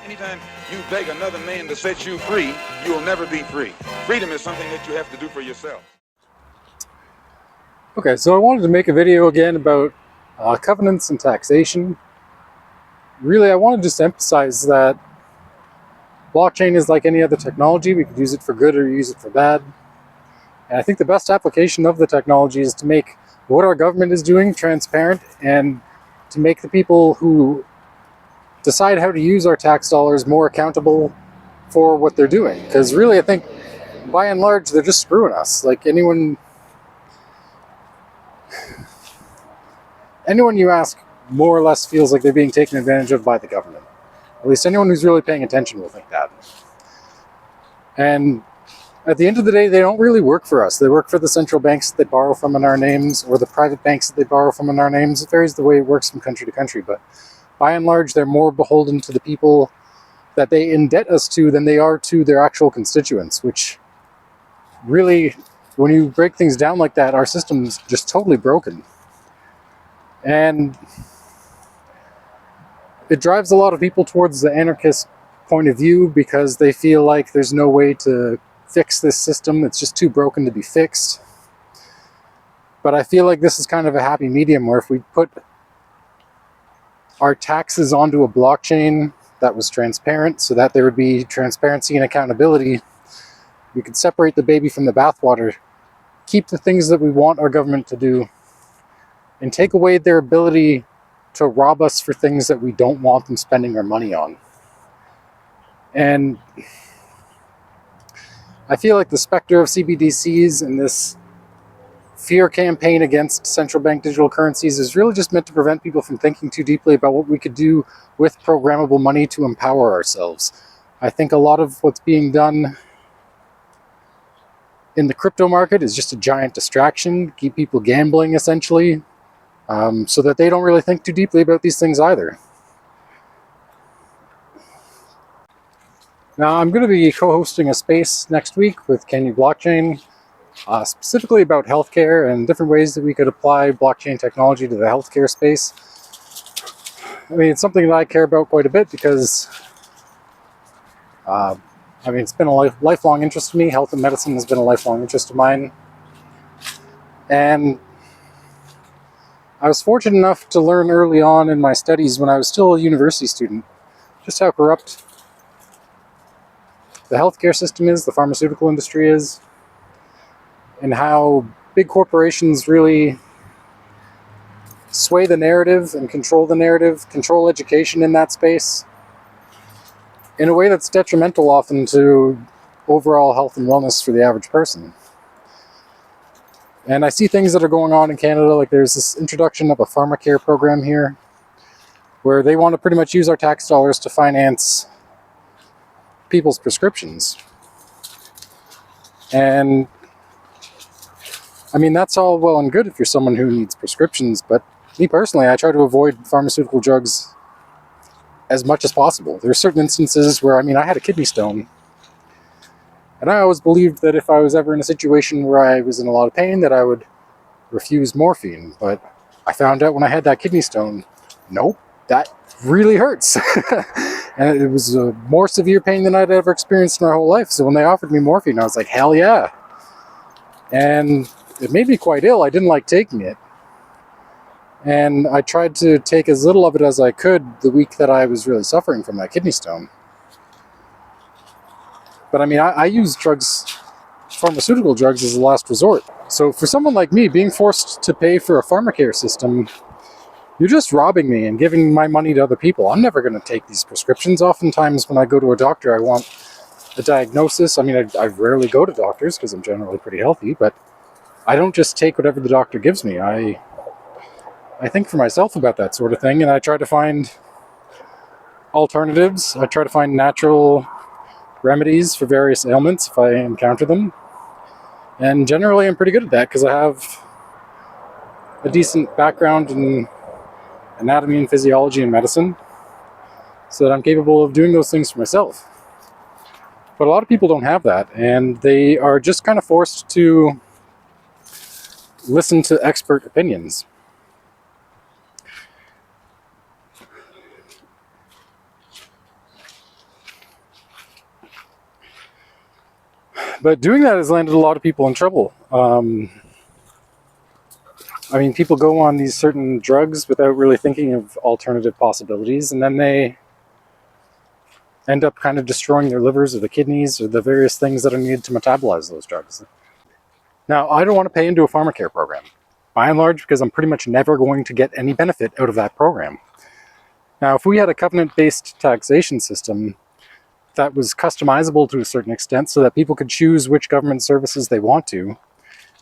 Anytime you beg another man to set you free, you will never be free. Freedom is something that you have to do for yourself. Okay, so I wanted to make a video again about covenants and taxation. Really, I wanted just to emphasize that blockchain is like any other technology. We could use it for good or use it for bad. And I think the best application of the technology is to make what our government is doing transparent and to make the people who decide how to use our tax dollars more accountable for what they're doing. Because really, I think by and large, they're just screwing us. Like anyone you ask more or less feels like they're being taken advantage of by the government. At least anyone who's really paying attention will think that. And at the end of the day, they don't really work for us. They work for the central banks that they borrow from in our names, or the private banks that they borrow from in our names. It varies the way it works from country to country, but by and large, they're more beholden to the people that they indebt us to than they are to their actual constituents, which really, when you break things down like that, our system's just totally broken. And it drives a lot of people towards the anarchist point of view because they feel like there's no way to fix this system. It's just too broken to be fixed. But I feel like this is kind of a happy medium where if we put our taxes onto a blockchain that was transparent so that there would be transparency and accountability, we could separate the baby from the bathwater, keep the things that we want our government to do, and take away their ability to rob us for things that we don't want them spending our money on. And I feel like the specter of CBDCs and this fear campaign against central bank digital currencies is really just meant to prevent people from thinking too deeply about what we could do with programmable money to empower ourselves. I think a lot of what's being done in the crypto market is just a giant distraction, keep people gambling essentially, so that they don't really think too deeply about these things either. Now, I'm going to be co-hosting a space next week with Can You Blockchain, specifically about healthcare and different ways that we could apply blockchain technology to the healthcare space. I mean, it's something that I care about quite a bit because, it's been a lifelong interest to me. Health and medicine has been a lifelong interest of mine. And I was fortunate enough to learn early on in my studies when I was still a university student just how corrupt the healthcare system is, the pharmaceutical industry is, and how big corporations really sway the narrative and control education in that space in a way that's detrimental often to overall health and wellness for the average person. And I see things that are going on in Canada, like there's this introduction of a pharmacare program here where they want to pretty much use our tax dollars to finance people's prescriptions. And I mean, that's all well and good if you're someone who needs prescriptions, but me personally, I try to avoid pharmaceutical drugs as much as possible. There are certain instances where, I had a kidney stone, and I always believed that if I was ever in a situation where I was in a lot of pain that I would refuse morphine, but I found out when I had that kidney stone, nope, that really hurts. And it was a more severe pain than I'd ever experienced in my whole life. So when they offered me morphine, I was like, hell yeah. And it made me quite ill. I didn't like taking it. And I tried to take as little of it as I could the week that I was really suffering from that kidney stone. But I use drugs, pharmaceutical drugs, as a last resort. So for someone like me, being forced to pay for a pharmacare system, you're just robbing me and giving my money to other people. I'm never going to take these prescriptions. Oftentimes when I go to a doctor, I want a diagnosis. I rarely go to doctors because I'm generally pretty healthy, but I don't just take whatever the doctor gives me. I think for myself about that sort of thing, and I try to find alternatives. I try to find natural remedies for various ailments if I encounter them. And generally I'm pretty good at that because I have a decent background in anatomy and physiology and medicine, so that I'm capable of doing those things for myself. But a lot of people don't have that, and they are just kind of forced to listen to expert opinions. But doing that has landed a lot of people in trouble. I mean, people go on these certain drugs without really thinking of alternative possibilities, and then they end up kind of destroying their livers or the kidneys or the various things that are needed to metabolize those drugs. Now, I don't want to pay into a pharmacare program, by and large, because I'm pretty much never going to get any benefit out of that program. Now, if we had a covenant-based taxation system that was customizable to a certain extent so that people could choose which government services they want to,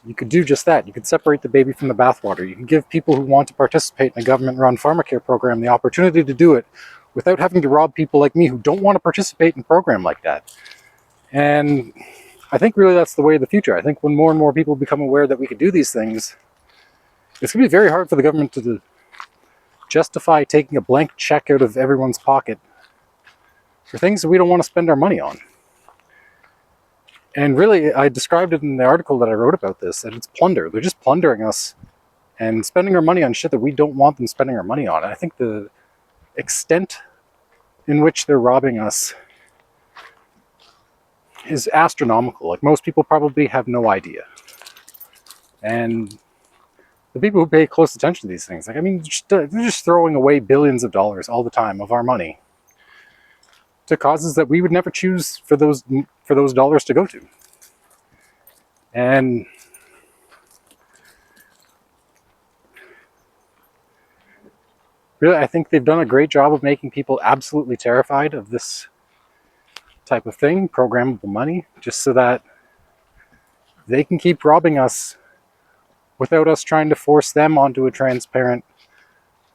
you could do just that. You could separate the baby from the bathwater. You can give people who want to participate in a government-run pharmacare program the opportunity to do it without having to rob people like me who don't want to participate in a program like that. And I think really that's the way of the future. I think when more and more people become aware that we could do these things, it's going to be very hard for the government to justify taking a blank check out of everyone's pocket for things that we don't want to spend our money on. And really, I described it in the article that I wrote about this, that it's plunder. They're just plundering us and spending our money on shit that we don't want them spending our money on. And I think the extent in which they're robbing us is astronomical. Like, most people probably have no idea. And the people who pay close attention to these things, like, I mean, they're just throwing away billions of dollars all the time of our money to causes that we would never choose for those dollars to go to. And really, I think they've done a great job of making people absolutely terrified of this type of thing, programmable money, just so that they can keep robbing us without us trying to force them onto a transparent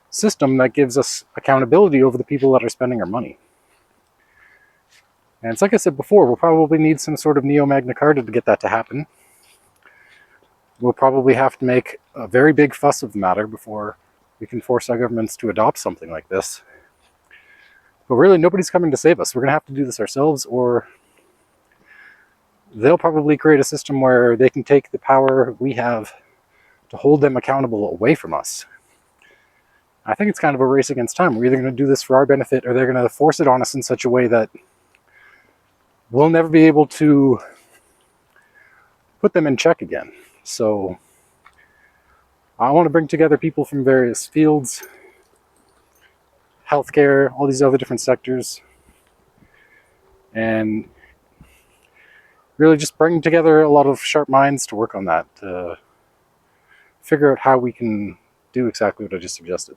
system that gives us accountability over the people that are spending our money. And it's like I said before, we'll probably need some sort of Neo-Magna Carta to get that to happen. We'll probably have to make a very big fuss of the matter before we can force our governments to adopt something like this. But really, nobody's coming to save us. We're going to have to do this ourselves, or they'll probably create a system where they can take the power we have to hold them accountable away from us. I think it's kind of a race against time. We're either going to do this for our benefit, or they're going to force it on us in such a way that we'll never be able to put them in check again. So I want to bring together people from various fields, healthcare, all these other different sectors, and really just bring together a lot of sharp minds to work on that, to figure out how we can do exactly what I just suggested.